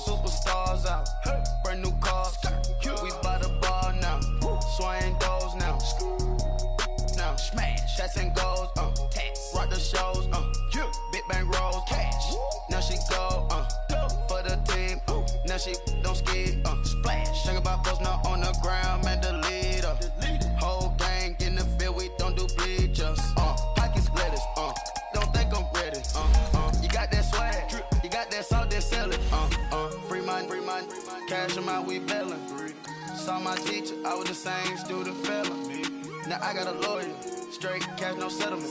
Superstars out. Brand new cars. We by the bar now. Swaying doors now. Now smash. Shots and goals. Rock the shows. Big bang rolls. Cash. Now she go. For the team. Now she don't ski. Splash. Think about posting up on the ground, man. The leader. Whole gang in the field. We don't do bleachers. Pockets lettuce. Don't think I'm ready. You got that swag. You got that salt, then sell it. Free mind. Cash them out, we bailin'. Saw my teacher, I was the same student felon. Now I got a lawyer, straight cash, no settlement.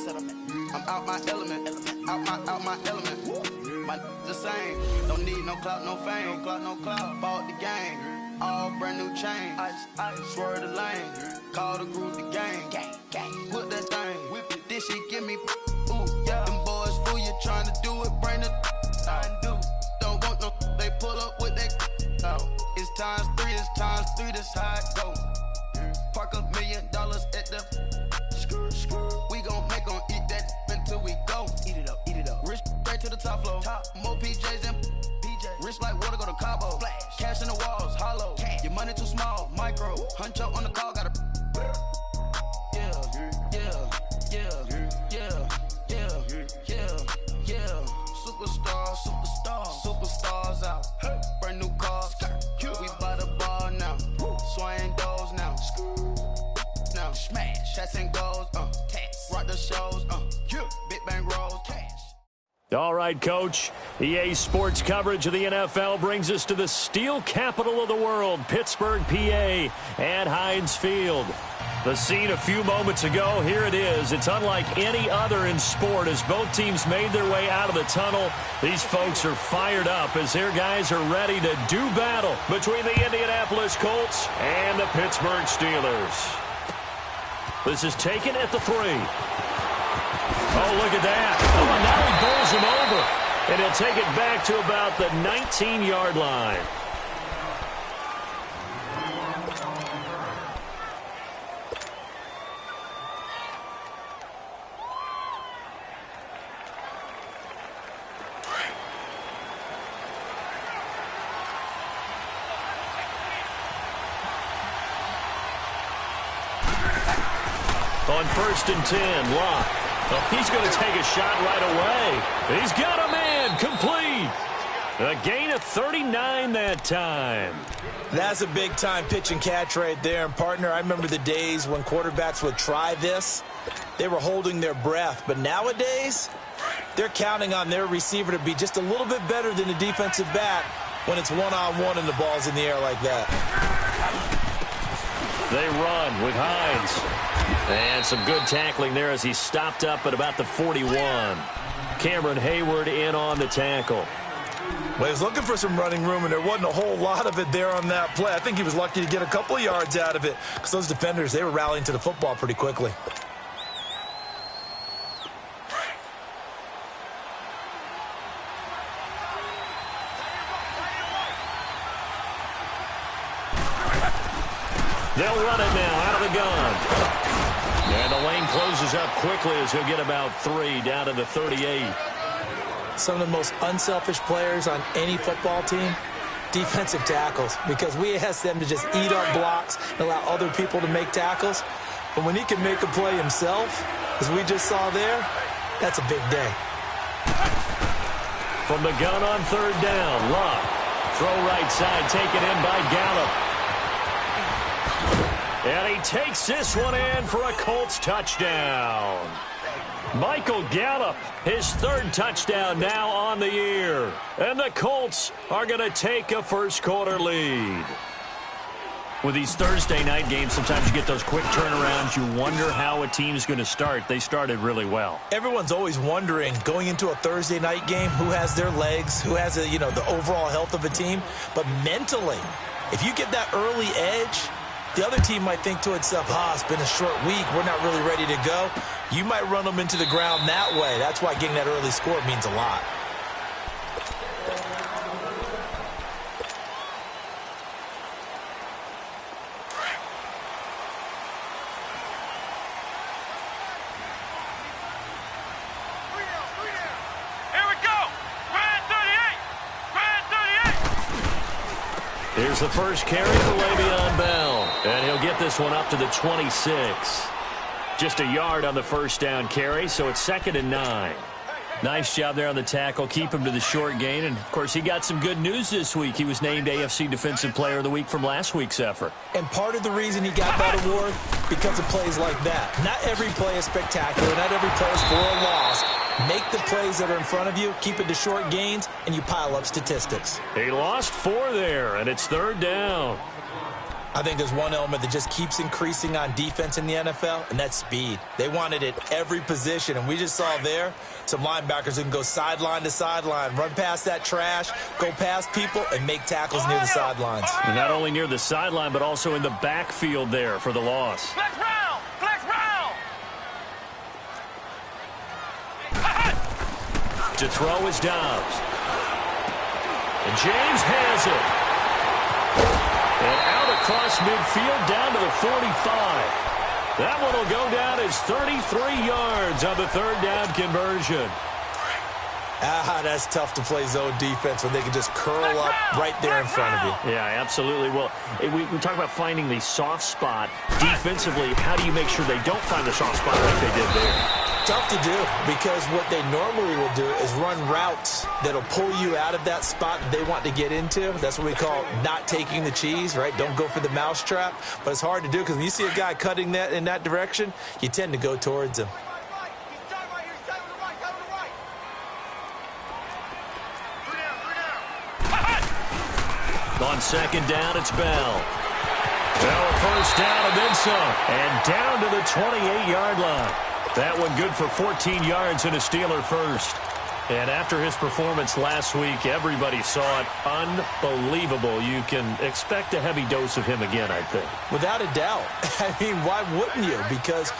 I'm out my element, out my element. My the same, don't need no clout, no fame. Bought the game, all brand new chain. I swerve the lane, call the group the gang. Whip that thing, whip it. This shit give me, ooh yeah. Them boys fool you trying to do it, bring the don't want no, they pull up with that. It's times three, that's how it go. Park $1 million at the we gon' make 'em eat that until we go. Eat it up. Rich straight to the top floor. More PJs than PJ. Rich like water, go to Cabo. Flash. Cash in the walls, hollow. Cash. Your money too small, micro. Hunch up on the call, gotta. Superstars out. Brand new cars. We by the bar now. Swaying doors now. Now smash. Shots and goals. Rock the shows. Big bang rolls. Cash. All right, Coach. EA Sports coverage of the NFL brings us to the steel capital of the world, Pittsburgh, PA, at Heinz Field. The scene a few moments ago, here it is. It's unlike any other in sport as both teams made their way out of the tunnel. These folks are fired up as their guys are ready to do battle between the Indianapolis Colts and the Pittsburgh Steelers. This is taken at the 3. Oh, look at that. Oh, and now he bowls him over. And he'll take it back to about the 19-yard line. On 1st and 10, Locke. Oh, he's going to take a shot right away. He's got a man, complete. A gain of 39 that time. That's a big-time pitch and catch right there. And, partner, I remember the days when quarterbacks would try this. They were holding their breath. But nowadays, they're counting on their receiver to be just a little bit better than the defensive back when it's one-on-one and the ball's in the air like that. They run with Hines. And some good tackling there as he stopped up at about the 41. Cameron Hayward in on the tackle. Well, he was looking for some running room, and there wasn't a whole lot of it there on that play. I think he was lucky to get a couple of yards out of it because those defenders, they were rallying to the football pretty quickly. They'll run it now out of the gun. And the lane closes up quickly as he'll get about 3 down to the 38. Some of the most unselfish players on any football team, defensive tackles, because we ask them to just eat up blocks and allow other people to make tackles. But when he can make a play himself, as we just saw there, that's a big day. From the gun on 3rd down, Locke. Throw right side, taken in by Gallup. And he takes this one in for a Colts touchdown. Michael Gallup, his 3rd touchdown now on the year. And the Colts are going to take a first-quarter lead. With these Thursday night games, sometimes you get those quick turnarounds. You wonder how a team's going to start. They started really well. Everyone's always wondering, going into a Thursday night game, who has their legs, who has the overall health of a team. But mentally, if you get that early edge, the other team might think to itself, it's been a short week. We're not really ready to go. You might run them into the ground that way. That's why getting that early score means a lot. Here's the first carry for Le'Veon Bell. And he'll get this one up to the 26. Just a yard on the first down carry, so it's 2nd and 9. Nice job there on the tackle. Keep him to the short gain. And, of course, he got some good news this week. He was named AFC Defensive Player of the Week from last week's effort. And part of the reason he got that award, because of plays like that. Not every play is spectacular. Not every play is for a loss. Make the plays that are in front of you, keep it to short gains, and you pile up statistics. He lost 4 there, and it's 3rd down. I think there's one element that just keeps increasing on defense in the NFL, and that's speed. They want it at every position, and we just saw there some linebackers who can go sideline to sideline, run past that trash, go past people, and make tackles near the sidelines. And not only near the sideline, but also in the backfield there for the loss. Flex round! Flex round! To throw is Dobbs. And James has it. And out across midfield down to the 45. That one will go down as 33 yards on the 3rd down conversion. That's tough to play zone defense when they can just curl up right there in front of you. Yeah, absolutely. Well, we talk about finding the soft spot. Defensively, how do you make sure they don't find the soft spot like they did there? Tough to do, because what they normally will do is run routes that'll pull you out of that spot that they want to get into. That's what we call not taking the cheese, right? Don't go for the mousetrap. But it's hard to do because when you see a guy cutting that in that direction, you tend to go towards him. On 2nd down, it's Bell. Bell, 1st down and then some. And down to the 28-yard line. That one good for 14 yards and a Steeler first. And after his performance last week, everybody saw it. Unbelievable. You can expect a heavy dose of him again, I think. Without a doubt. I mean, why wouldn't you? Because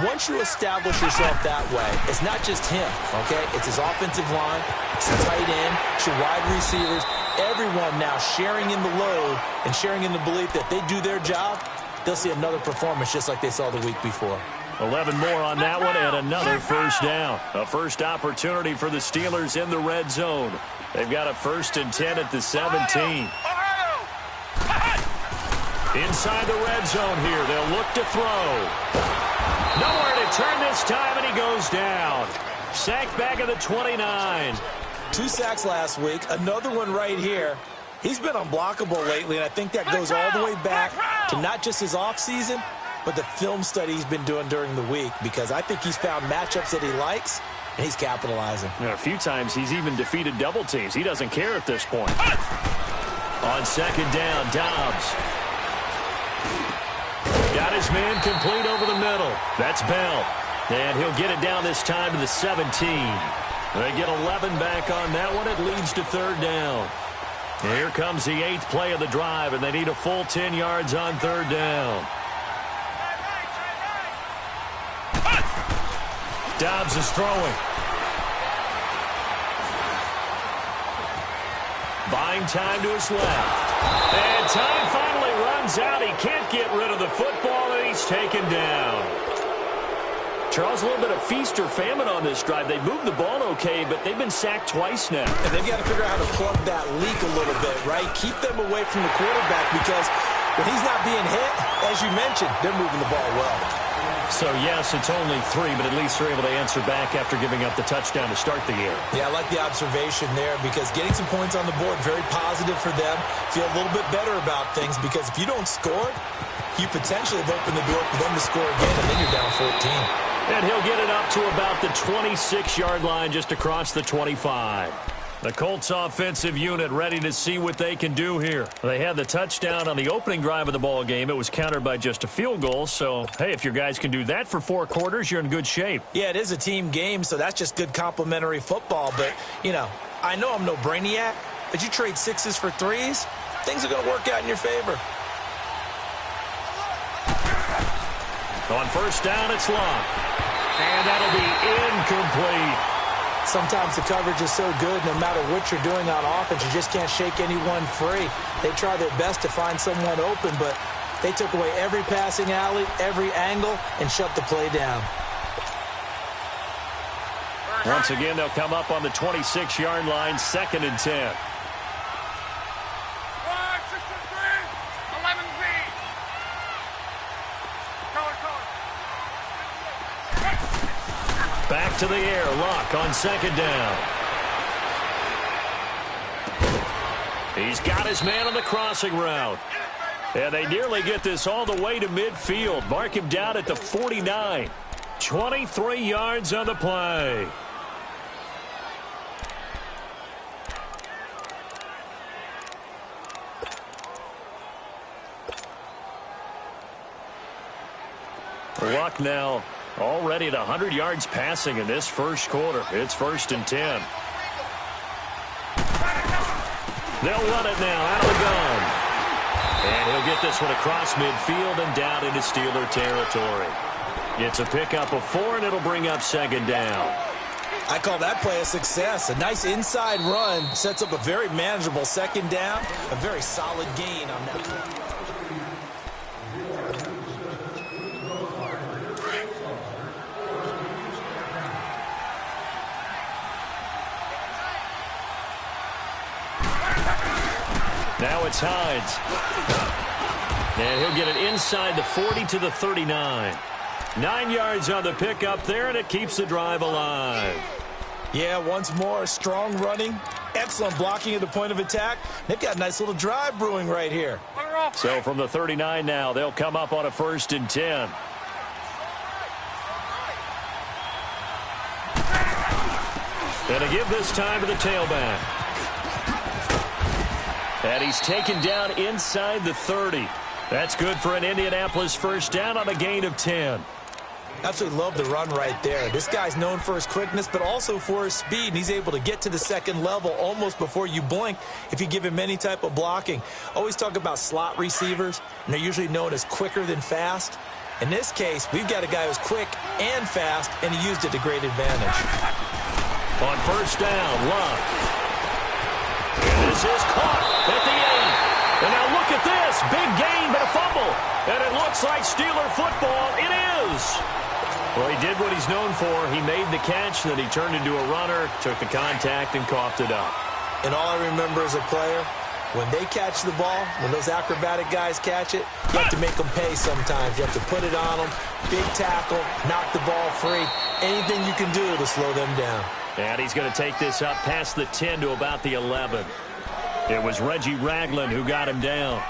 once you establish yourself that way, it's not just him, okay? It's his offensive line, it's the tight end, it's your wide receivers. Everyone now sharing in the load and sharing in the belief that they do their job, they'll see another performance just like they saw the week before. 11 more on that one and another first down. A first opportunity for the Steelers in the red zone. They've got a 1st and 10 at the 17. Inside the red zone here. They'll look to throw. Nowhere to turn this time, and he goes down. Sacked back at the 29. 2 sacks last week. Another one right here. He's been unblockable lately, and I think that goes all the way back to not just his offseason, but the film study he's been doing during the week, because I think he's found matchups that he likes, and he's capitalizing. A few times he's even defeated double teams. He doesn't care at this point. On 2nd down, Dobbs. Got his man complete over the middle. That's Bell. And he'll get it down this time to the 17. They get 11 back on that one. It leads to 3rd down. Here comes the 8th play of the drive, and they need a full 10 yards on 3rd down. Dobbs is throwing. Buying time to his left. And time finally runs out. He can't get rid of the football, and he's taken down. Charles, a little bit of feast or famine on this drive. They moved the ball okay, but they've been sacked twice now. And they've got to figure out how to plug that leak a little bit, right? Keep them away from the quarterback, because when he's not being hit, as you mentioned, they're moving the ball well. So, yes, it's only 3, but at least they're able to answer back after giving up the touchdown to start the year. Yeah, I like the observation there, because getting some points on the board, very positive for them. Feel a little bit better about things, because if you don't score, you potentially have opened the door for them to score again, and then you're down 14. And he'll get it up to about the 26-yard line, just across the 25. The Colts offensive unit ready to see what they can do here. They had the touchdown on the opening drive of the ball game. It was countered by just a field goal. So, hey, if your guys can do that for 4 quarters, you're in good shape. Yeah, it is a team game, so that's just good complimentary football. But, you know, I know I'm no brainiac, but you trade 6s for 3s, things are going to work out in your favor. On 1st down, it's Long. And that'll be incomplete. Sometimes the coverage is so good, no matter what you're doing on offense, you just can't shake anyone free. They try their best to find someone open, but they took away every passing alley, every angle, and shut the play down. Once again, they'll come up on the 26-yard line, 2nd and 10. Back to the air. Luck on second down. He's got his man on the crossing route. And they nearly get this all the way to midfield. Mark him down at the 49. 23 yards on the play. Luck now already at 100 yards passing in this first quarter. It's 1st and 10. They'll run it now out of the gun. And he'll get this one across midfield and down into Steeler territory. It's a pickup of 4, and it'll bring up second down. I call that play a success. A nice inside run sets up a very manageable second down. A very solid gain on that play. Now it's Hines. And he'll get it inside the 40 to the 39. 9 yards on the pickup there, and it keeps the drive alive. Yeah, once more, strong running, excellent blocking at the point of attack. They've got a nice little drive brewing right here. So from the 39 now, they'll come up on a 1st and 10. And a give this time to the tailback. And he's taken down inside the 30. That's good for an Indianapolis first down on a gain of 10. Absolutely love the run right there. This guy's known for his quickness, but also for his speed. And he's able to get to the second level almost before you blink if you give him any type of blocking. Always talk about slot receivers, and they're usually known as quicker than fast. In this case, we've got a guy who's quick and fast, and he used it to great advantage. On first down, Luck. And this is caught at the 8. And now look at this. Big gain, but a fumble. And it looks like Steeler football. It is. Well, he did what he's known for. He made the catch, then he turned into a runner, took the contact, and coughed it up. And all I remember as a player, when they catch the ball, when those acrobatic guys catch it, you have to make them pay sometimes. You have to put it on them, big tackle, knock the ball free. Anything you can do to slow them down. And he's going to take this up past the 10 to about the 11. It was Reggie Ragland who got him down.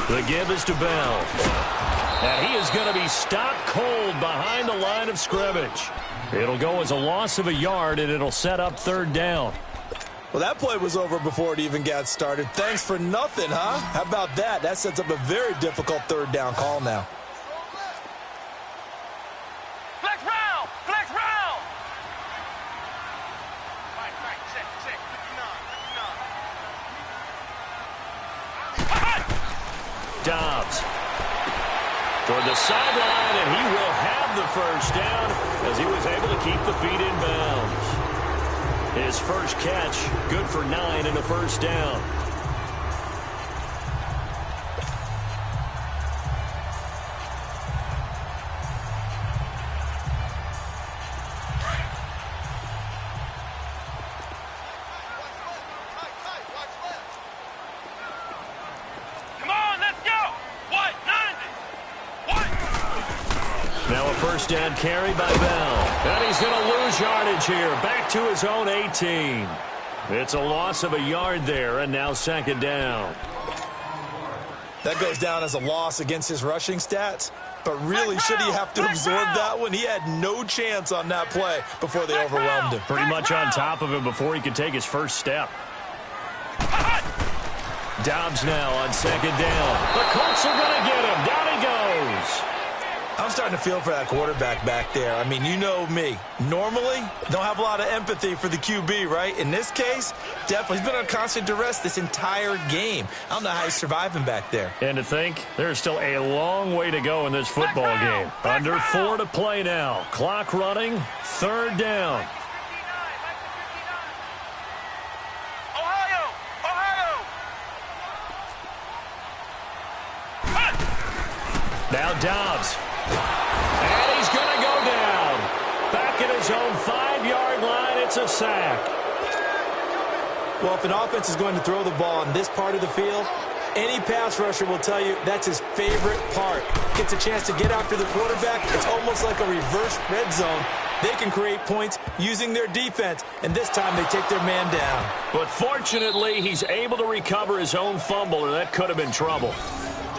The give is to Bell. And he is going to be stopped cold behind the line of scrimmage. It'll go as a loss of a yard, and it'll set up 3rd down. Well, that play was over before it even got started. Thanks for nothing, huh? How about that? That sets up a very difficult 3rd down call now. Flex round! Flex round! Right, check, 59. Dobbs toward the sideline, and he will have the first down as he was able to keep the feet in bounds. His first catch, good for 9 and a first down. Come on, let's go! What? 90! What? Now a first down carry by Bell. And he's going to lose yardage here. Back to his own 18. It's a loss of a yard there, and now 2nd down. That goes down as a loss against his rushing stats. But really, should he have to absorb that one? He had no chance on that play before they overwhelmed him. Pretty much on top of him before he could take his first step. Dobbs now on 2nd down. The Colts are going to get him. Down he goes. I'm starting to feel for that quarterback back there. I mean, you know me. Normally, don't have a lot of empathy for the QB, right? In this case, definitely. He's been on constant duress this entire game. I don't know how he's surviving back there. And to think, there's still a long way to go in this football game. Under 4 to play now. Clock running, 3rd down. Ohio! Now Dobbs. And he's going to go down. Back at his own 5-yard line, it's a sack. Well, if an offense is going to throw the ball on this part of the field, any pass rusher will tell you that's his favorite part. Gets a chance to get after the quarterback. It's almost like a reverse red zone. They can create points using their defense, and this time they take their man down. But fortunately, he's able to recover his own fumble, or that could have been trouble.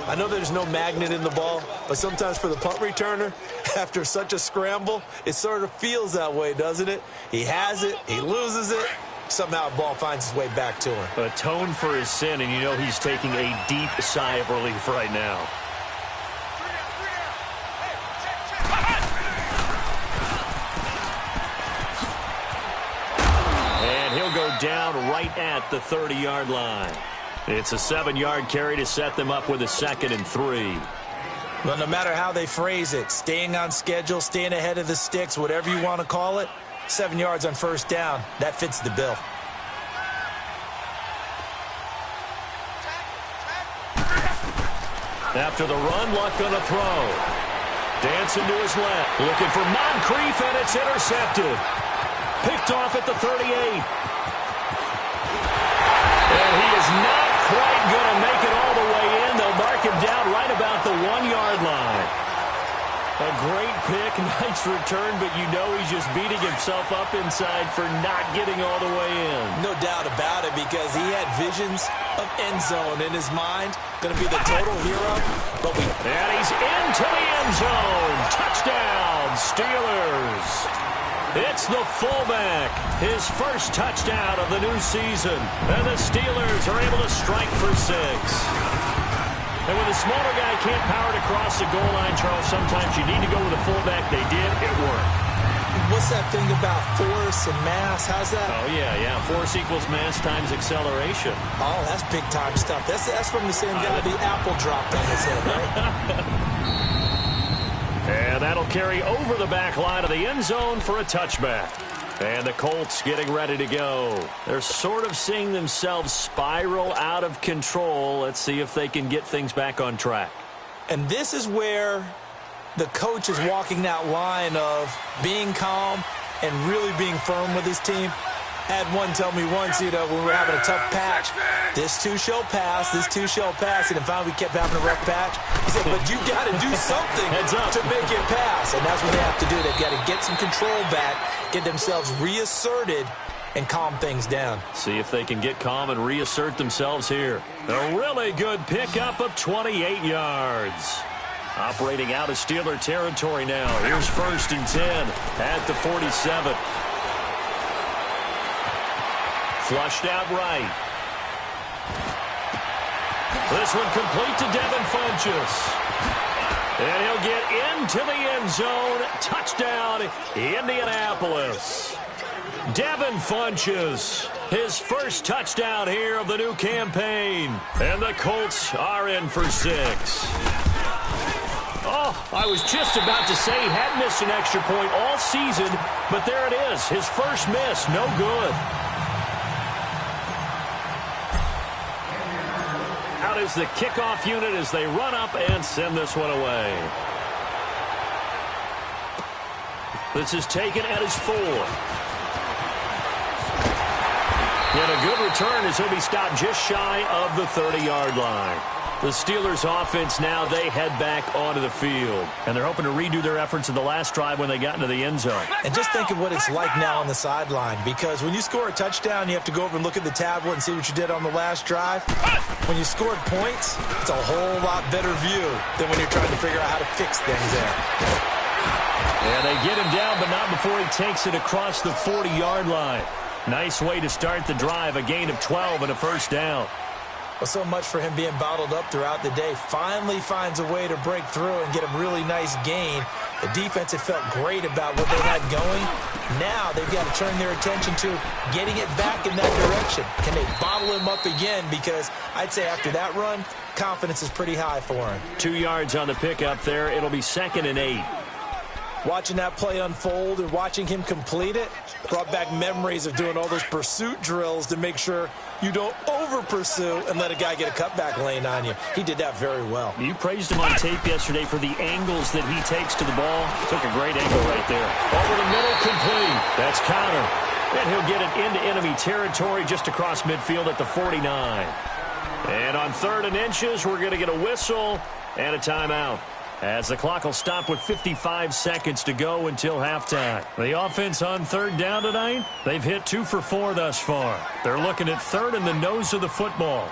I know there's no magnet in the ball, but sometimes for the punt returner, after such a scramble, it sort of feels that way, doesn't it? He has it, he loses it, somehow the ball finds its way back to him. Atone for his sin, and you know he's taking a deep sigh of relief right now. And he'll go down right at the 30-yard line. It's a 7-yard carry to set them up with a 2nd and 3. Well, no matter how they phrase it, staying on schedule, staying ahead of the sticks, whatever you want to call it, 7 yards on first down, that fits the bill. After the run, Luck on the throw. Dancing to his left. Looking for Moncrief, and it's intercepted. Picked off at the 38. And he is not quite going to make it all the way in. They'll mark him down right about the 1-yard line. A great pick, nice return, but you know he's just beating himself up inside for not getting all the way in. No doubt about it, because he had visions of end zone in his mind. Going to be the total hero. And he's into the end zone. Touchdown, Steelers. It's the fullback, his first touchdown of the new season. And the Steelers are able to strike for 6. And when the smaller guy can't power it across the goal line, Charles, sometimes you need to go with a fullback. They did. It worked. What's that thing about force and mass? How's that? Oh, yeah. Force equals mass times acceleration. Oh, that's big-time stuff. That's from the same guy the apple dropped on his head, right? And that'll carry over the back line of the end zone for a touchback. And the Colts getting ready to go. They're sort of seeing themselves spiral out of control. Let's see if they can get things back on track. And this is where the coach is walking that line of being calm and really being firm with his team. Had one tell me once, when we were having a tough patch, this too shall pass, this too shall pass. And then finally we kept having a rough patch. He said, but you got to do something to make it pass. And that's what they have to do. They've got to get some control back, get themselves reasserted, and calm things down. See if they can get calm and reassert themselves here. A really good pickup of 28 yards. Operating out of Steeler territory now. Here's 1st and 10 at the 47. Flushed out right. This one complete to Devin Funchess. And he'll get into the end zone. Touchdown, Indianapolis. Devin Funchess, his first touchdown here of the new campaign. And the Colts are in for 6. Oh, I was just about to say he hadn't missed an extra point all season, but there it is, his first miss, no good. Out is the kickoff unit as they run up and send this one away. This is taken at his 4. And a good return as he'll be stopped just shy of the 30-yard line. The Steelers offense now, they head back onto the field. And they're hoping to redo their efforts in the last drive when they got into the end zone. And just think of what it's like now on the sideline, because when you score a touchdown, you have to go over and look at the tablet and see what you did on the last drive. When you scored points, it's a whole lot better view than when you're trying to figure out how to fix things there. And they get him down, but not before he takes it across the 40-yard line. Nice way to start the drive, a gain of 12 and a first down. Well, so much for him being bottled up throughout the day. Finally finds a way to break through and get a really nice gain. The defense had felt great about what they had going. Now they've got to turn their attention to getting it back in that direction. Can they bottle him up again? Because I'd say after that run, confidence is pretty high for him. 2 yards on the pickup there. It'll be 2nd and 8. Watching that play unfold and watching him complete it brought back memories of doing all those pursuit drills to make sure you don't over-pursue and let a guy get a cutback lane on you. He did that very well. You praised him on tape yesterday for the angles that he takes to the ball. Took a great angle right there. Over the middle, complete. That's counter. And he'll get it into enemy territory just across midfield at the 49. And on 3rd and inches, we're going to get a whistle and a timeout, as the clock will stop with 55 seconds to go until halftime. The offense on 3rd down tonight, they've hit 2 for 4 thus far. They're looking at 3rd and the nose of the football.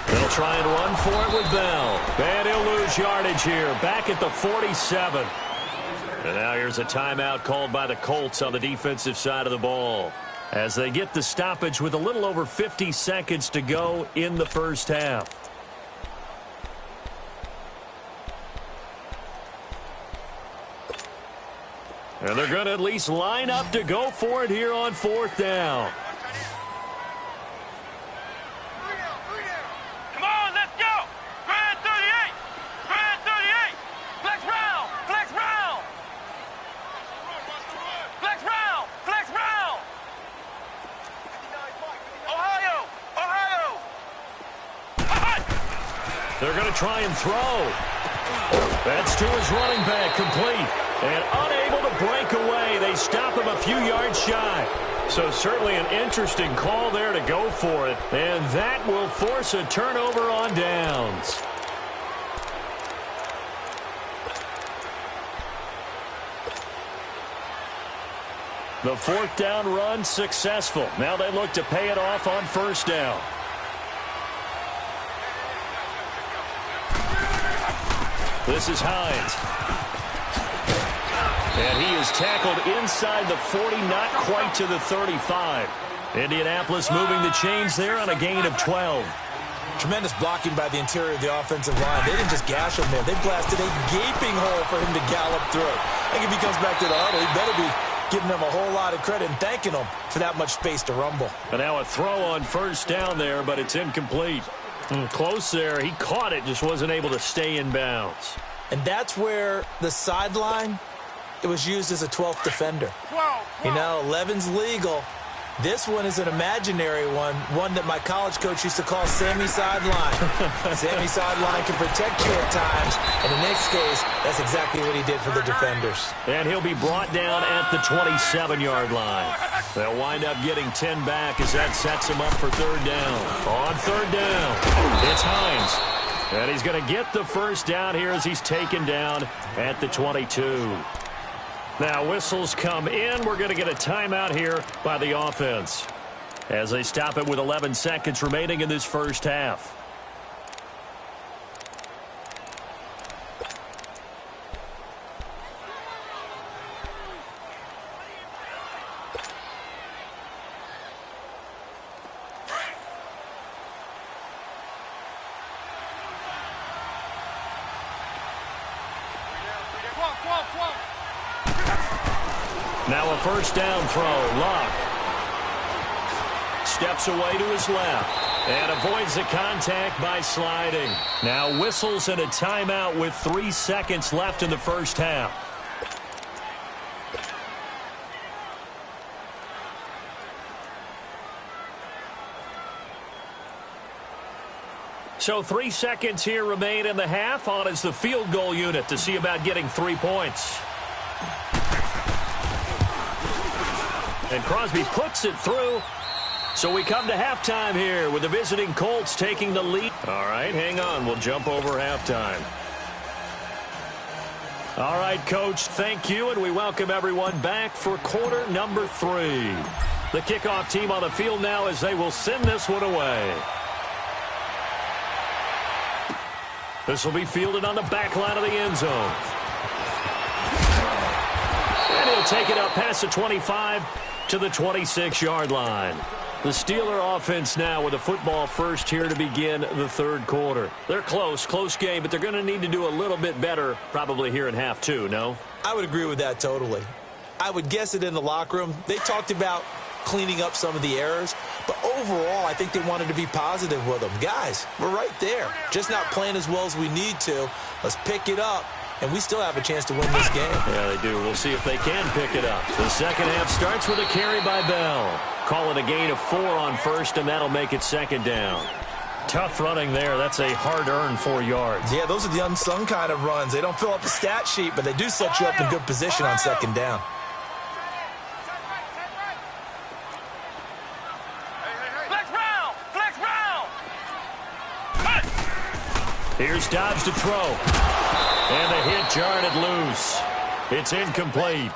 They'll try and run for it with Bell. And he'll lose yardage here, back at the 47. And now here's a timeout called by the Colts on the defensive side of the ball, as they get the stoppage with a little over 50 seconds to go in the first half. And they're going to at least line up to go for it here on 4th down. Come on, let's go! Grand 38! Grand 38! Flex round! Flex round! Flex round! Flex round! Ohio! Ohio! They're going to try and throw. That's to his running back, complete. And unable to break away. They stop him a few yards shy. So certainly an interesting call there to go for it. And that will force a turnover on downs. The 4th down run successful. Now they look to pay it off on 1st down. This is Hines. And he is tackled inside the 40, not quite to the 35. Indianapolis moving the chains there on a gain of 12. Tremendous blocking by the interior of the offensive line. They didn't just gash him there. They blasted a gaping hole for him to gallop through. I think if he comes back to the huddle, he better be giving them a whole lot of credit and thanking them for that much space to rumble. And now a throw on 1st down there, but it's incomplete. Close there. He caught it, just wasn't able to stay in bounds. And that's where the sideline, it was used as a 12th defender. You know, 11's legal. This one is an imaginary one that my college coach used to call Sammy Sideline. Sammy Sideline can protect you at times, and in this case, that's exactly what he did for the defenders. And he'll be brought down at the 27-yard line. They'll wind up getting 10 back as that sets him up for 3rd down. On 3rd down, it's Hines. And he's going to get the 1st down here as he's taken down at the 22. Now whistles come in. We're going to get a timeout here by the offense as they stop it with 11 seconds remaining in this first half. Now a 1st down throw. Luck steps away to his left and avoids the contact by sliding. Now whistles and a timeout with 3 seconds left in the first half. So 3 seconds here remain in the half. On is the field goal unit to see about getting 3 points. And Crosby puts it through. So we come to halftime here with the visiting Colts taking the lead. All right, hang on. We'll jump over halftime. All right, Coach, thank you, and we welcome everyone back for quarter number 3. The kickoff team on the field now as they will send this one away. This will be fielded on the back line of the end zone. And he'll take it up past the 25 to the 26-yard line. The Steeler offense now with a football first here to begin the 3rd quarter. They're close game, but they're going to need to do a little bit better probably here in half 2, no? I would agree with that totally. I would guess it in the locker room. They talked about cleaning up some of the errors, but overall I think they wanted to be positive with them. Guys, we're right there. Just not playing as well as we need to. Let's pick it up. And we still have a chance to win this game. Yeah, they do. We'll see if they can pick it up. The second half starts with a carry by Bell. Call it a gain of 4 on 1st, and that'll make it 2nd down. Tough running there. That's a hard-earned 4 yards. Yeah, those are the unsung kind of runs. They don't fill up the stat sheet, but they do set you up in good position on second down. Flex round! Flex round! Here's Dobbs to throw. And the hit jarred it loose. It's incomplete.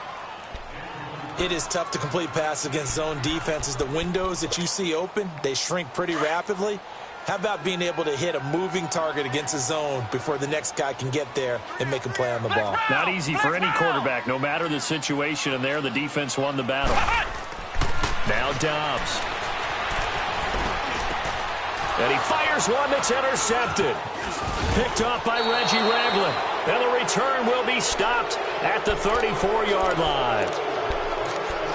It is tough to complete passes against zone defenses. The windows that you see open, they shrink pretty rapidly. How about being able to hit a moving target against a zone before the next guy can get there and make a play on the ball? Not easy for any quarterback, no matter the situation, and there the defense won the battle. Now Dobbs. And he fires one that's intercepted. Picked off by Reggie Ragland. And the return will be stopped at the 34-yard line.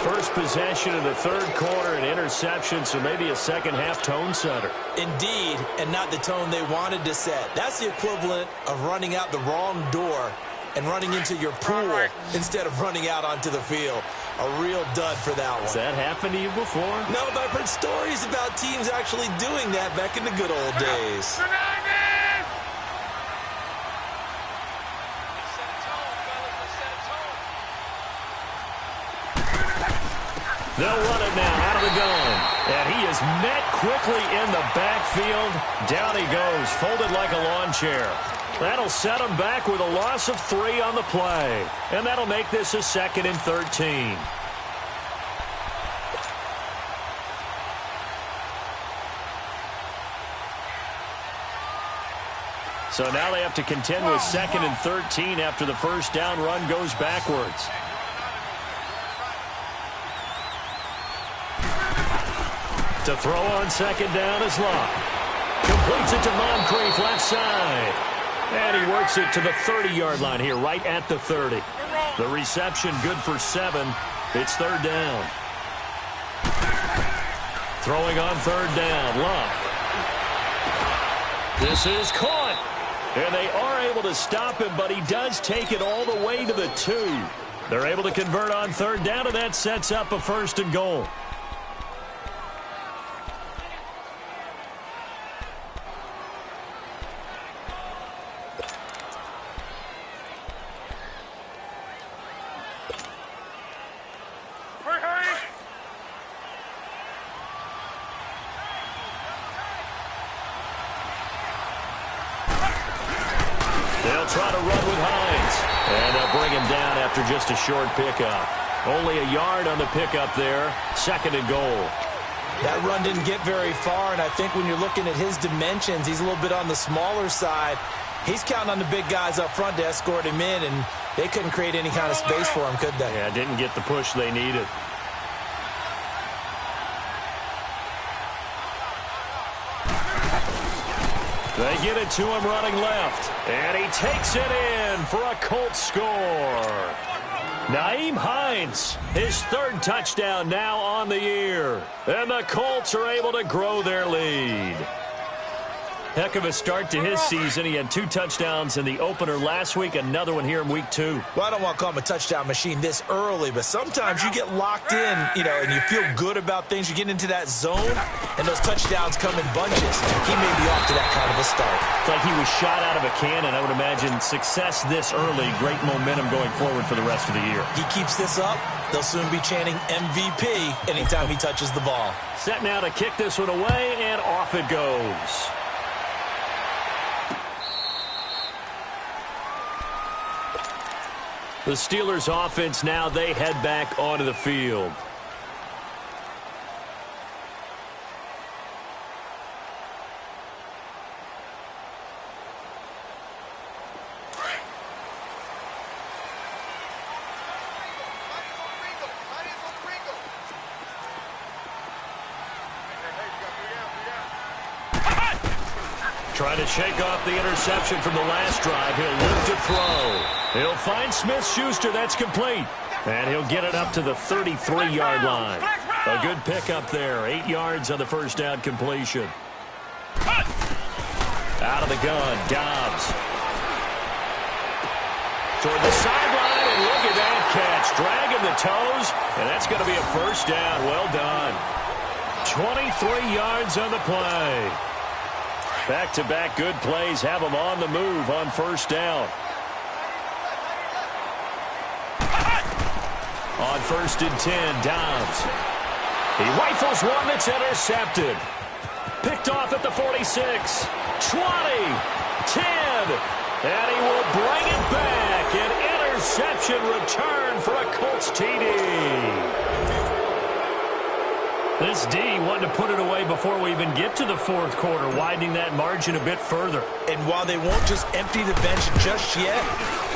First possession in the third quarter, an interception, so maybe a second-half tone setter. Indeed, and not the tone they wanted to set. That's the equivalent of running out the wrong door and running into your pool instead of running out onto the field. A real dud for that one. Has that happened to you before? No, but I've heard stories about teams actually doing that back in the good old days. They'll run it now out of the gun. And he is met quickly in the backfield. Down he goes, folded like a lawn chair. That'll set him back with a loss of 3 on the play. And that'll make this a 2nd and 13. So now they have to contend with 2nd and 13 after the first down run goes backwards. To throw on second down is Locke. Completes it to Moncrief left side. And he works it to the 30-yard line here, right at the 30. The reception good for 7. It's third down. Throwing on third down, Locke. This is caught. And they are able to stop him, but he does take it all the way to the 2. They're able to convert on third down, and that sets up a 1st and goal. Try to run with Hines. And they'll bring him down after just a short pickup. Only a yard on the pickup there. 2nd and goal. That run didn't get very far, and I think when you're looking at his dimensions, he's a little bit on the smaller side. He's counting on the big guys up front to escort him in, and they couldn't create any kind of space for him, could they? Yeah, didn't get the push they needed. They get it to him running left. And he takes it in for a Colts score. Nyheim Hines, his 3rd touchdown now on the year. And the Colts are able to grow their lead. Heck of a start to his season. He had 2 touchdowns in the opener last week, another one here in week 2. Well, I don't want to call him a touchdown machine this early, but sometimes you get locked in, and you feel good about things. You get into that zone, and those touchdowns come in bunches. He may be off to that kind of a start. It's like he was shot out of a cannon. I would imagine success this early, great momentum going forward for the rest of the year. He keeps this up, they'll soon be chanting MVP anytime he touches the ball. Set now to kick this one away, and off it goes. The Steelers offense now, they head back onto the field. Trying to shake off the interception from the last drive. He'll look to throw. He'll find Smith-Schuster. That's complete. And he'll get it up to the 33-yard line. A good pickup there. 8 yards on the first down completion. Out of the gun, Dobbs. Toward the sideline, and look at that catch. Dragging the toes, and that's going to be a first down. Well done. 23 yards on the play. Back-to-back good plays have him on the move on first down. On 1st and 10, Dobbs. He rifles one that's intercepted. Picked off at the 46, 20, 10, and he will bring it back. An interception return for a Colts TD. This D wanted to put it away before we even get to the fourth quarter, widening that margin a bit further. And while they won't just empty the bench just yet,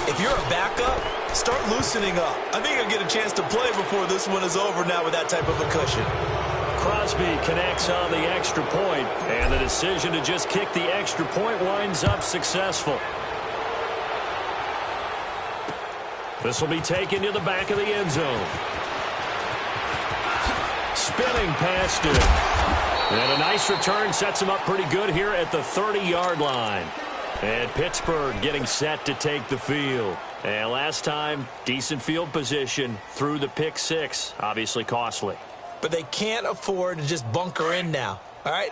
if you're a backup, start loosening up. I think you'll get a chance to play before this one is over now with that type of a cushion. Crosby connects on the extra point, and the decision to just kick the extra point winds up successful. This will be taken to the back of the end zone. Spinning past it. And a nice return sets him up pretty good here at the 30-yard line. And Pittsburgh getting set to take the field. And last time, decent field position through the pick six. Obviously costly. But they can't afford to just bunker in now. All right,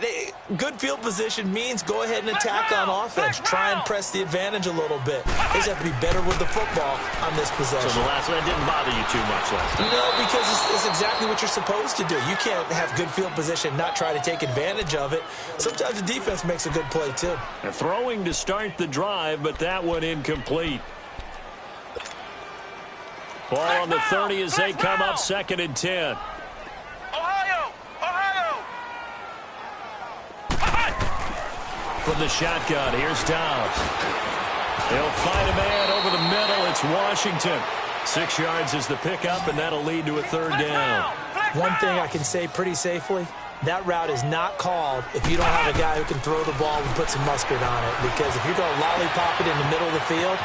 good field position means go ahead and attack on offense. Try and press the advantage a little bit. They just have to be better with the football on this possession. So the last one didn't bother you too much last time? No, because it's exactly what you're supposed to do. You can't have good field position, not try to take advantage of it. Sometimes the defense makes a good play, too. And throwing to start the drive, but that one incomplete. Ball on the 30 as they come up 2nd and 10. From the shotgun, here's Dobbs. They'll find a man over the middle. It's Washington. 6 yards is the pickup, and that'll lead to a 3rd down. One thing I can say pretty safely, that route is not called if you don't have a guy who can throw the ball and put some mustard on it. Because if you're going to lollipop it in the middle of the field,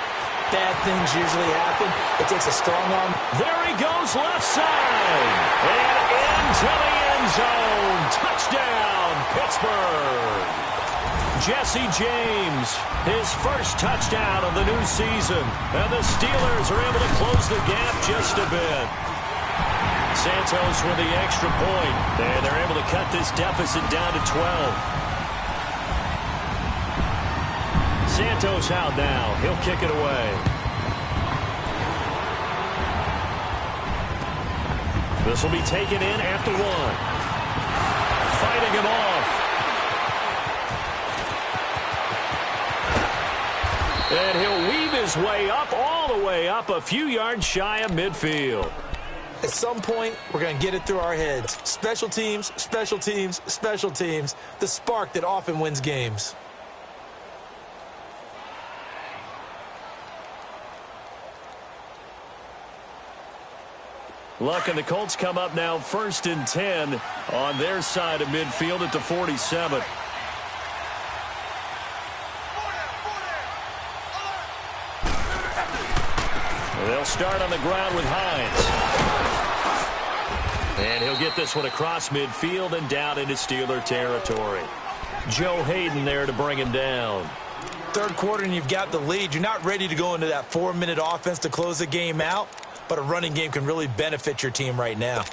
bad things usually happen. It takes a strong arm. There he goes, left side. And into the end zone. Touchdown, Pittsburgh. Jesse James, his first touchdown of the new season. And the Steelers are able to close the gap just a bit. Santos with the extra point. And they're able to cut this deficit down to 12. Santos out now. He'll kick it away. This will be taken in at the 1. Fighting him off. And he'll weave his way up, all the way up, a few yards shy of midfield. At some point, we're going to get it through our heads. Special teams, special teams, special teams. The spark that often wins games. Luck and the Colts come up now 1st and 10 on their side of midfield at the 47. They'll start on the ground with Hines. And he'll get this one across midfield and down into Steeler territory. Joe Hayden there to bring him down. 3rd quarter and you've got the lead. You're not ready to go into that 4-minute offense to close the game out, but a running game can really benefit your team right now.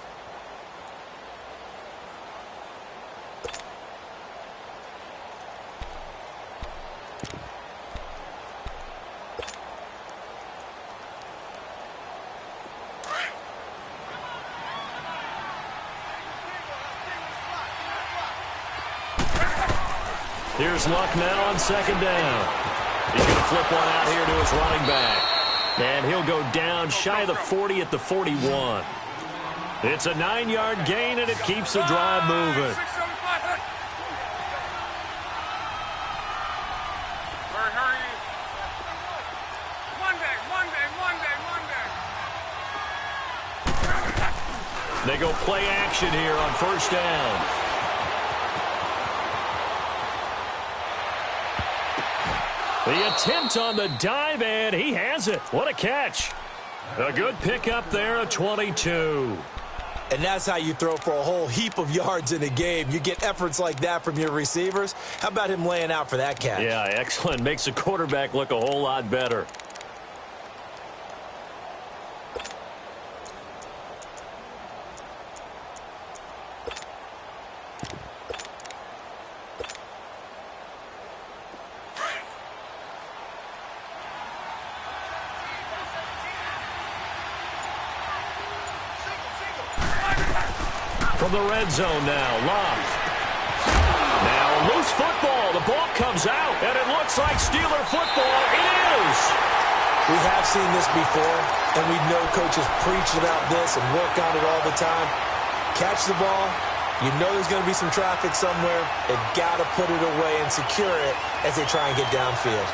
Here's Luck now on 2nd down. He's going to flip one out here to his running back. And he'll go down shy of the 40 at the 41. It's a 9-yard gain, and it keeps the drive moving. They go play action here on 1st down. The attempt on the dive, and he has it. What a catch. A good pickup there, a 22. And that's how you throw for a whole heap of yards in a game. You get efforts like that from your receivers. How about him laying out for that catch? Yeah, excellent. Makes the quarterback look a whole lot better. from the red zone now. Love. Now loose football. The ball comes out, and it looks like Steeler football. It is. We have seen this before, and we know coaches preach about this and work on it all the time. Catch the ball. You know there's going to be some traffic somewhere. They've got to put it away and secure it as they try and get downfield.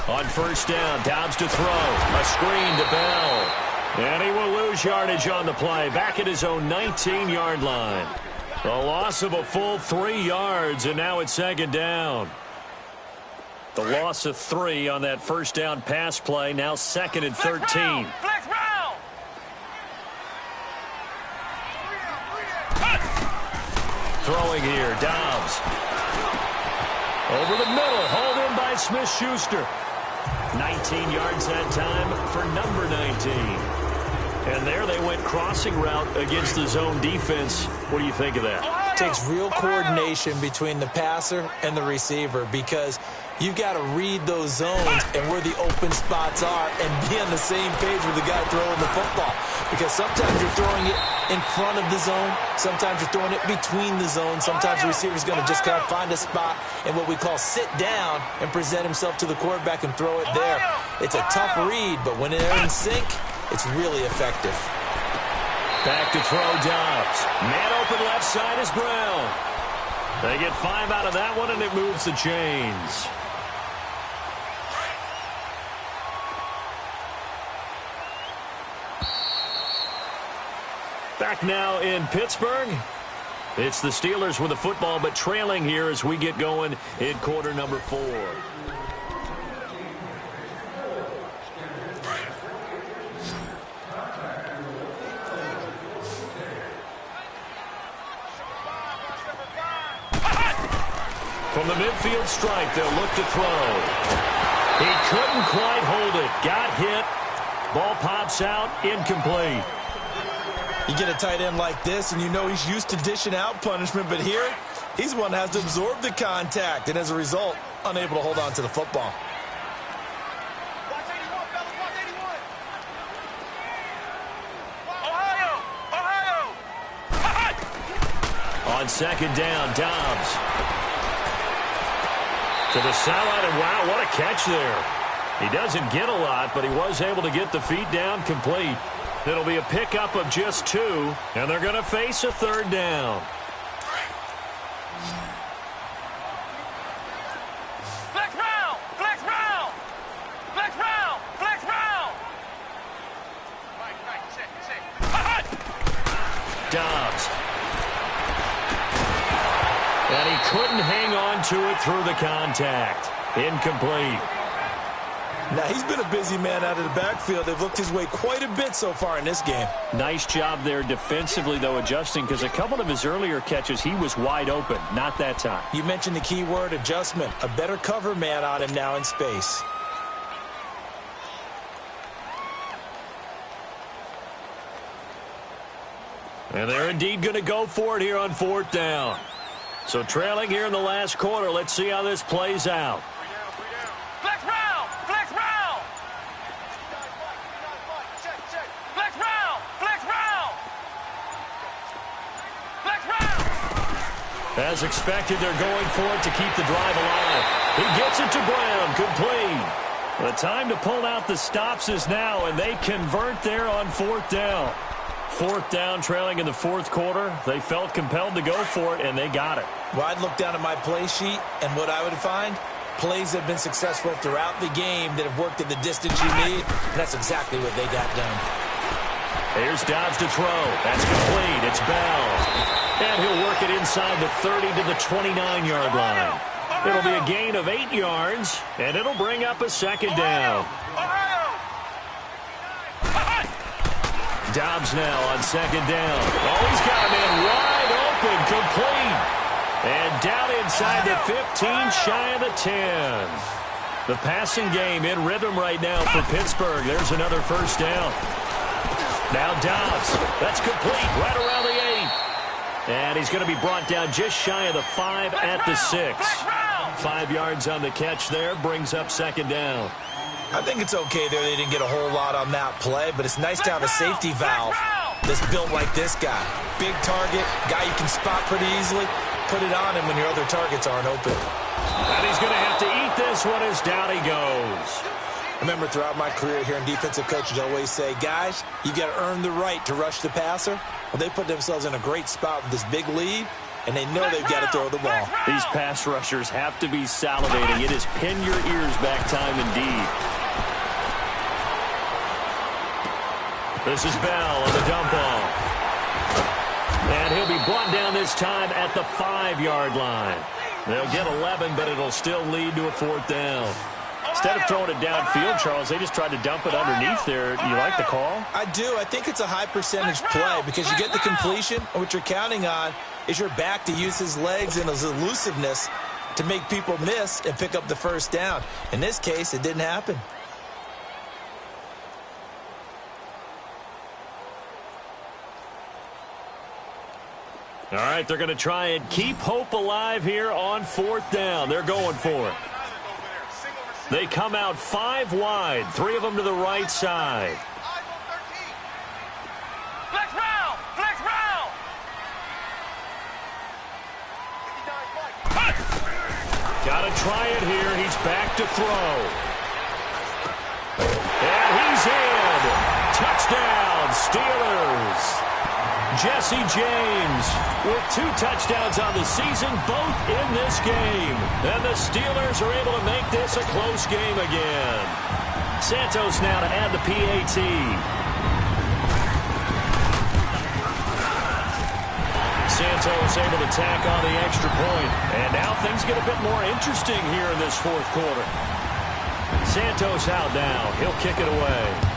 On first down, Dobbs to throw. A screen to Bell. And he will lose yardage on the play. Back at his own 19-yard line. A loss of a full 3 yards, and now it's second down. The loss of 3 on that first down pass play. Now second and 13. Flex round. Throwing here, Dobbs. Over the middle, hauled in by Smith-Schuster. 19 yards that time for number 19. And there they went crossing route against the zone defense. What do you think of that? It takes real coordination between the passer and the receiver because you've got to read those zones and where the open spots are and be on the same page with the guy throwing the football. Because sometimes you're throwing it in front of the zone. Sometimes you're throwing it between the zones. Sometimes the receiver's going to just kind of find a spot and what we call sit down and present himself to the quarterback and throw it there. It's a tough read, but when they're in sync, it's really effective. Back to throw, Dobbs. Man open left side is Brown. They get 5 out of that one, and it moves the chains. Back now in Pittsburgh. It's the Steelers with the football, but trailing here as we get going in quarter number 4. From the midfield stripe, they'll look to throw. He couldn't quite hold it. Got hit. Ball pops out. Incomplete. You get a tight end like this, and you know he's used to dishing out punishment, but here, he's the one that has to absorb the contact, and as a result, unable to hold on to the football. Ohio! On second down, Dobbs. To the sideline, and wow, what a catch there. He doesn't get a lot, but he was able to get the feet down complete. It'll be a pickup of just 2, and they're going to face a third down. Flex round! Flex round! Flex round! Flex round! Right, check. Dobbs. And he couldn't hang on to it through the contact. Incomplete. Now, he's been a busy man out of the backfield. They've looked his way quite a bit so far in this game. Nice job there defensively, though, adjusting, because a couple of his earlier catches, he was wide open. Not that time. You mentioned the key word, adjustment. A better cover man on him now in space. And they're indeed going to go for it here on fourth down. So trailing here in the last quarter. Let's see how this plays out. Flex round! Flex round! Flex round! Flex round! Flex round! As expected, they're going for it to keep the drive alive. He gets it to Brown, complete. The time to pull out the stops is now, and they convert there on fourth down. Fourth down, trailing in the fourth quarter. They felt compelled to go for it, and they got it. Well, I'd look down at my play sheet, and what I would find, plays that have been successful throughout the game that have worked at the distance you need, and that's exactly what they got done. Here's Dobbs to throw. That's complete. It's Bell. And he'll work it inside the 30 to the 29-yard line. It'll be a gain of 8 yards, and it'll bring up a second down. Dobbs now on second down. Oh, he's got a man wide open, complete. And down inside the 15, shy of the 10. The passing game in rhythm right now for Pittsburgh. There's another first down. Now Dobbs. That's complete right around the 8. And he's going to be brought down just shy of the 5 at the 6. 5 yards on the catch there, brings up second down. I think it's okay there. They didn't get a whole lot on that play, but it's nice to have a safety valve that's built like this guy. Big target, guy you can spot pretty easily. Put it on him when your other targets aren't open. And he's going to have to eat this one as down he goes. I remember throughout my career here in defensive coaches always say, guys, you got to earn the right to rush the passer. Well, they put themselves in a great spot with this big lead, and they know they've got to throw the ball. These pass rushers have to be salivating. It is pin your ears back time indeed. This is Bell on the dump off. And he'll be brought down this time at the 5-yard line. They'll get 11, but it'll still lead to a 4th down. Instead of throwing it downfield, Charles, they just tried to dump it underneath there. You like the call? I do. I think it's a high percentage play because you get the completion, and what you're counting on is your back to use his legs and his elusiveness to make people miss and pick up the first down. In this case, it didn't happen. All right, they're going to try and keep hope alive here on 4th down. They're going for it. They come out 5 wide, 3 of them to the right side. Flex round! Flex round! Got to try it here. He's back to throw. And he's in. Touchdown, Steelers. Jesse James with 2 touchdowns on the season, both in this game. And the Steelers are able to make this a close game again. Santos now to add the PAT. Santos able to tack on the extra point. And now things get a bit more interesting here in this 4th quarter. Santos out now. He'll kick it away.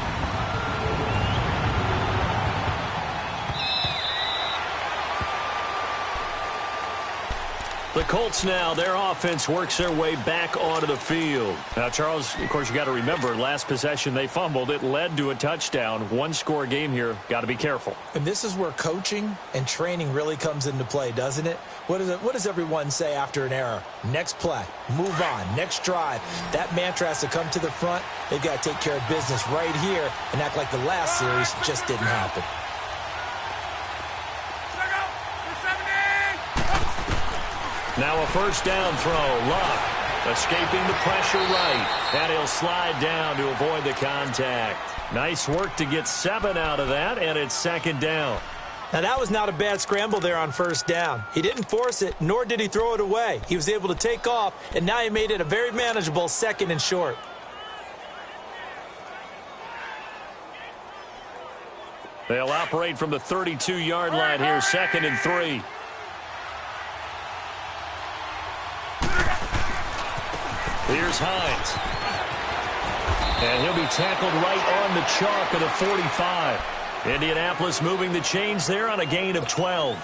The Colts now, their offense works their way back onto the field. Now, Charles, of course, you got to remember, last possession they fumbled. It led to a touchdown. 1-score game here. Got to be careful. And this is where coaching and training really comes into play, doesn't it? What does everyone say after an error? Next play, move on, next drive. That mantra has to come to the front. They've got to take care of business right here and act like the last series just didn't happen. Now a first down throw. Luck escaping the pressure right. And he'll slide down to avoid the contact. Nice work to get 7 out of that, and it's 2nd down. Now that was not a bad scramble there on first down. He didn't force it, nor did he throw it away. He was able to take off, and now he made it a very manageable 2nd and short. They'll operate from the 32-yard line here, 2nd and 3. Here's Hines. And he'll be tackled right on the chalk of the 45. Indianapolis moving the chains there on a gain of 12.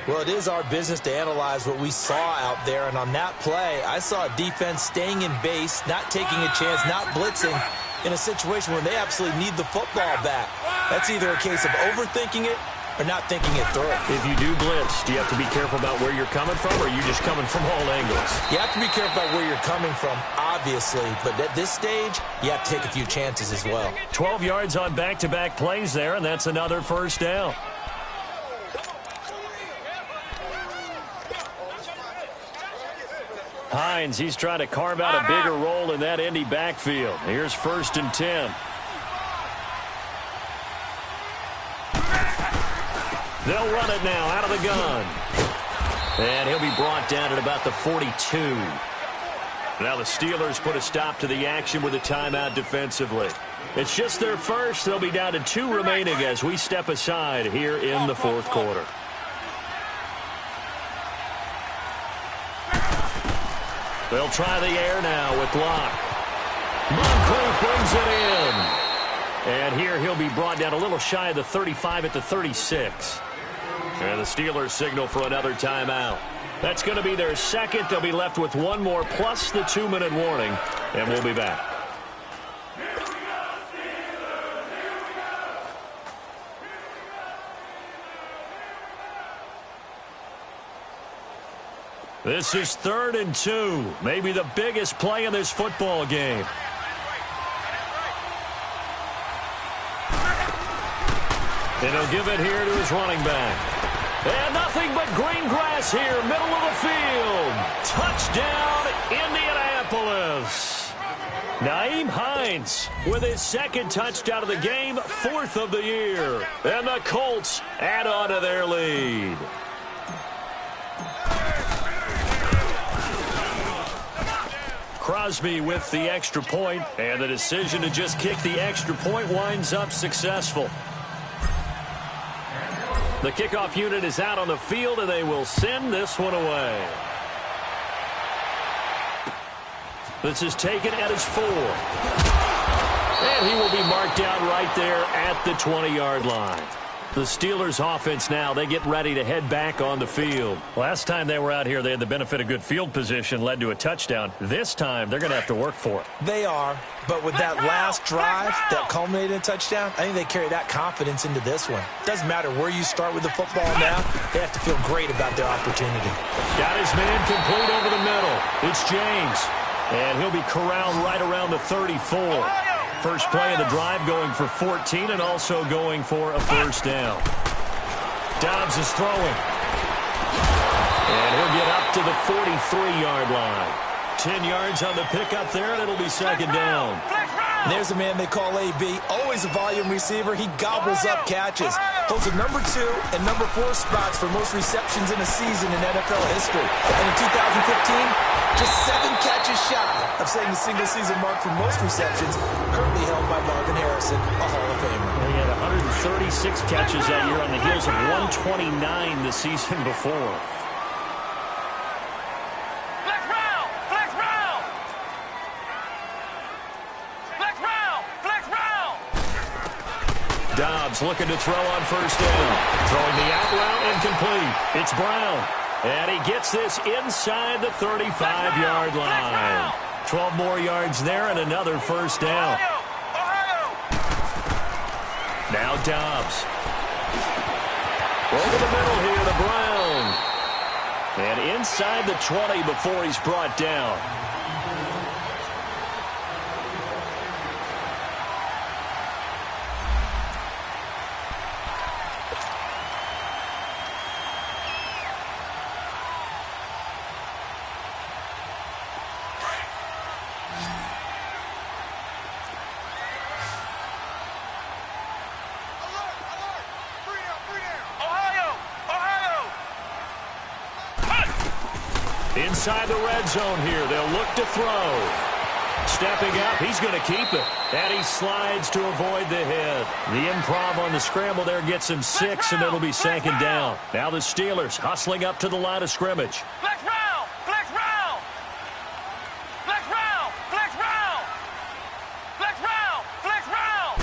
Well, it is our business to analyze what we saw out there. And on that play, I saw a defense staying in base, not taking a chance, not blitzing in a situation where they absolutely need the football back. That's either a case of overthinking it or not thinking it through. If you do blitz, do you have to be careful about where you're coming from, or are you just coming from all angles? You have to be careful about where you're coming from, obviously. But at this stage, you have to take a few chances as well. 12 yards on back-to-back plays there, and that's another first down. Hines, he's trying to carve out a bigger role in that Indy backfield. Here's 1st and 10. They'll run it now out of the gun. And he'll be brought down at about the 42. Now the Steelers put a stop to the action with a timeout defensively. It's just their first. They'll be down to 2 remaining as we step aside here in the 4th quarter. They'll try the air now with Locke. Moncrief brings it in. And here he'll be brought down a little shy of the 35 at the 36. And the Steelers signal for another timeout. That's going to be their 2nd. They'll be left with 1 more plus the 2-minute warning. And we'll be back. This is 3rd and 2, maybe the biggest play in this football game. And he'll give it here to his running back. And nothing but green grass here, middle of the field. Touchdown, Indianapolis. Nyheim Hines with his 2nd touchdown of the game, 4th of the year. And the Colts add on to their lead. Crosby with the extra point, and the decision to just kick the extra point winds up successful. The kickoff unit is out on the field, and they will send this one away. This is taken at his 4. And he will be marked down right there at the 20-yard line. The Steelers offense now, they get ready to head back on the field. Last time they were out here, they had the benefit of good field position, led to a touchdown. This time, they're going to have to work for it. They are, but with that last drive that culminated in a touchdown, I think they carry that confidence into this one. Doesn't matter where you start with the football now, they have to feel great about their opportunity. Got his man complete over the middle. It's James, and he'll be corralled right around the 34. First play of the drive going for 14 and also going for a first down. Dobbs is throwing. And he'll get up to the 43-yard line. 10 yards on the pickup there, and it'll be 2nd down. And there's a man they call AB, always a volume receiver. He gobbles up catches. Holds the number 2 and number 4 spots for most receptions in a season in NFL history. And in 2015, just 7 catches shy of setting the single-season mark for most receptions, currently held by Marvin Harrison, a Hall of Famer. He had 136 catches that year on the heels of 129 the season before. Dobbs looking to throw on first down. Throwing the out route incomplete. It's Brown. And he gets this inside the 35-yard line. 12 more yards there and another first down. Now Dobbs. Over the middle here to Brown. And inside the 20 before he's brought down. Inside the red zone here, they'll look to throw. Stepping up, he's going to keep it. And he slides to avoid the hit. The improv on the scramble there gets him 6, and it'll be 2nd down. Now the Steelers hustling up to the line of scrimmage. Flex round! Flex round! Flex round! Flex round! Flex round! Flex round!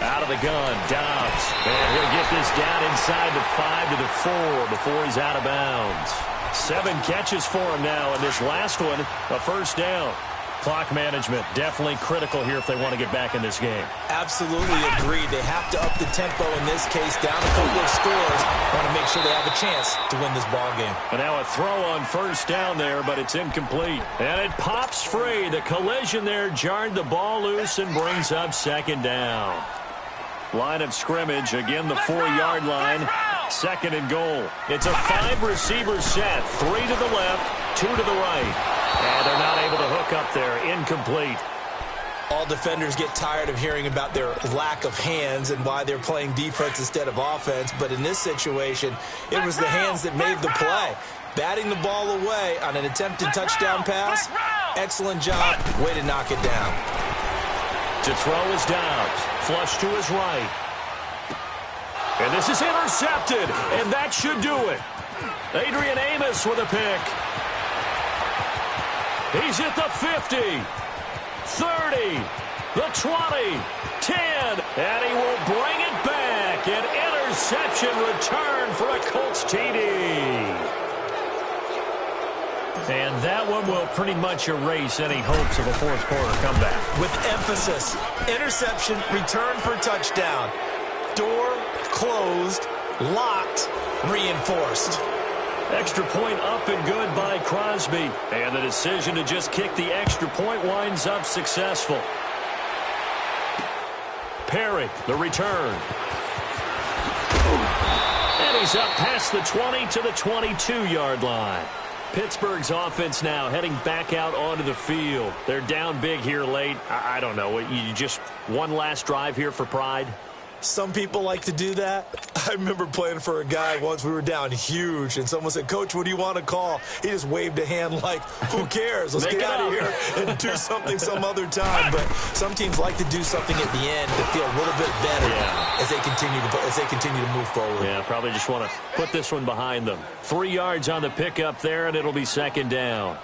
Out of the gun, Dobbs. And he'll get this down inside the 5 to the 4 before he's out of bounds. 7 catches for him now, and this last one, a first down. Clock management definitely critical here if they want to get back in this game. Absolutely agreed. They have to up the tempo in this case, down a couple of scores. Want to make sure they have a chance to win this ball game. And now a throw on first down there, but it's incomplete. And it pops free. The collision there jarred the ball loose and brings up 2nd down. Line of scrimmage, again the 4-yard line. 2nd and goal. It's a 5-receiver set. 3 to the left, 2 to the right. And they're not able to hook up there. Incomplete. All defenders get tired of hearing about their lack of hands and why they're playing defense instead of offense. But in this situation, it was the hands that made the play. Batting the ball away on an attempted touchdown pass. Excellent job. Way to knock it down. To throw is Dobbs. Flush to his right. And this is intercepted, and that should do it. Adrian Amos with a pick. He's at the 50, 30, the 20, 10, and he will bring it back. An interception return for a Colts TD. And that one will pretty much erase any hopes of a fourth quarter comeback. With emphasis, interception, return for touchdown. Door closed, locked, reinforced. Extra point up and good by Crosby. And the decision to just kick the extra point winds up successful. Perry, the return. And he's up past the 20 to the 22-yard line. Pittsburgh's offense now heading back out onto the field. They're down big here late. I don't know. You just one last drive here for pride? Some people like to do that. I remember playing for a guy once. We were down huge, and someone said, "Coach, what do you want to call?" He just waved a hand like, who cares? Let's get out of here and do something some other time. But some teams like to do something at the end to feel a little bit better as they continue to move forward. Yeah, probably just want to put this one behind them. 3 yards on the pickup there, and it'll be second down.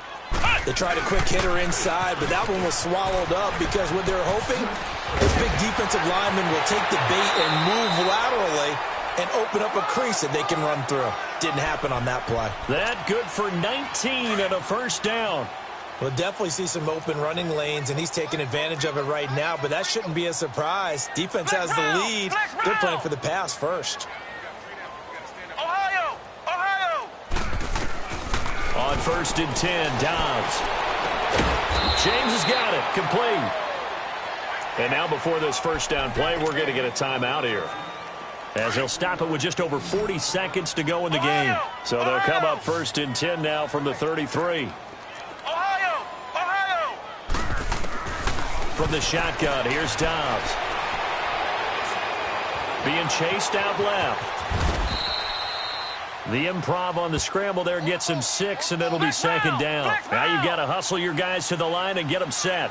They tried a quick hitter inside, but that one was swallowed up because what they're hoping, this big defensive lineman will take the bait and move laterally and open up a crease that they can run through. Didn't happen on that play. That good for 19 and a first down. We'll definitely see some open running lanes, and he's taking advantage of it right now, but that shouldn't be a surprise. Defense has the lead. They're playing for the pass first. On 1st and 10, Dobbs. James has got it. Complete. And now before this first down play, we're going to get a timeout here, as he'll stop it with just over 40 seconds to go in the game. So they'll come up 1st and 10 now from the 33. From the shotgun, here's Dobbs. Being chased out left. The improv on the scramble there gets him 6, and it'll be second down. Now you've got to hustle your guys to the line and get them set.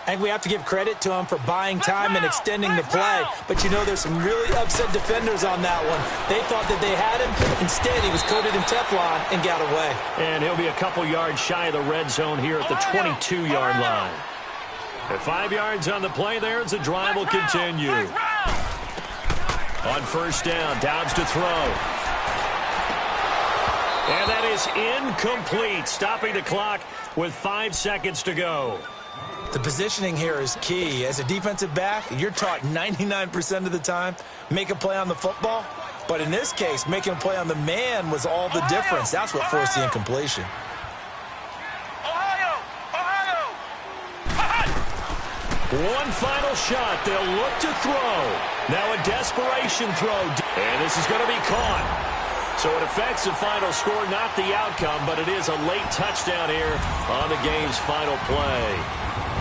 I think we have to give credit to him for buying time and extending the play. But, you know, there's some really upset defenders on that one. They thought that they had him. Instead, he was coated in Teflon and got away. And he'll be a couple yards shy of the red zone here at the 22-yard line. At 5 yards on the play there as the drive will continue. On first down, Dobbs to throw. And that is incomplete, stopping the clock with 5 seconds to go. The positioning here is key. As a defensive back, you're taught 99% of the time, make a play on the football. But in this case, making a play on the man was all the difference. That's what forced the incompletion. One final shot. They'll look to throw. Now a desperation throw. And this is going to be caught. So it affects the final score, not the outcome, but it is a late touchdown here on the game's final play.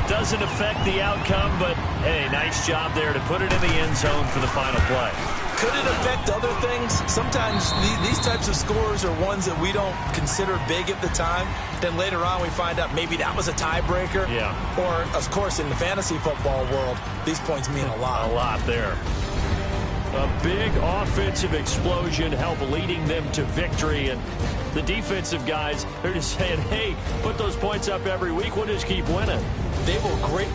Doesn't affect the outcome, but, hey, nice job there to put it in the end zone for the final play. Could it affect other things? Sometimes these types of scores are ones that we don't consider big at the time. Then later on we find out maybe that was a tiebreaker. Yeah. Or, of course, in the fantasy football world, these points mean a lot. A lot there. A big offensive explosion helped leading them to victory. And the defensive guys, they're just saying, hey, put those points up every week. We'll just keep winning. They were great.